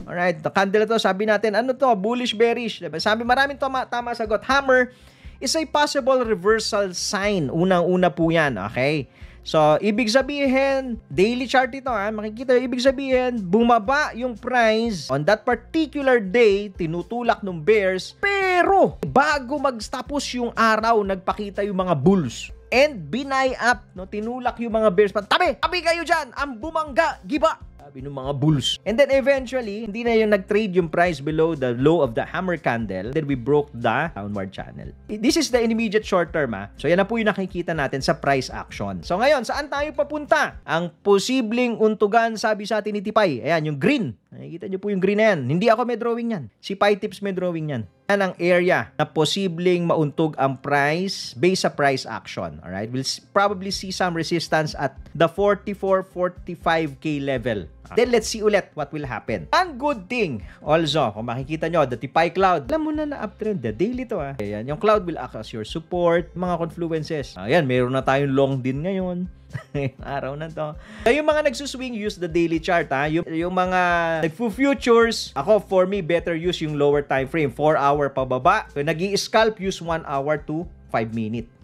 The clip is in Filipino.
Alright, the candle to, sabi natin, ano to? Bullish, bearish. Diba? Sabi, maraming tama sagot. Hammer is a possible reversal sign. Unang-una po yan, okay? So, ibig sabihin, daily chart ito, makikita, ibig sabihin, bumaba yung price on that particular day, tinutulak ng bears, pero bago magtapos yung araw, nagpakita yung mga bulls. And binay up, no, tinulak yung mga bears. Tabi kayo dyan, ang bumangga, giba. Sabi ng mga bulls. And then eventually, hindi na yung nag-trade yung price below the low of the hammer candle. Then we broke the downward channel. This is the immediate short term. So yan na po yung nakikita natin sa price action. So ngayon, saan tayo papunta? Ang posibleng untugan, sabi sa atin ni Tipay. Ayan, yung green. Nakikita nyo po yung green na yan. Hindi ako may drawing yan. Si PyTips may drawing yan. Yan ang area na posibleng mauntog ang price based sa price action. Alright? We'll probably see some resistance at the 44-45K level. Then let's see ulit what will happen. One good thing also, kung makikita nyo, the Tipay cloud, alam mo na uptrend, the daily to Ayan, yung cloud will act as your support, mga confluences. Ayan, meron na tayong long din ngayon. Araw na to. So, yung mga nagsuswing, use the daily chart Yung mga nagfu-futures, ako for me better use yung lower time frame, 4 hour pababa. So nag-i-scalp, use 1 hour to 5 minute.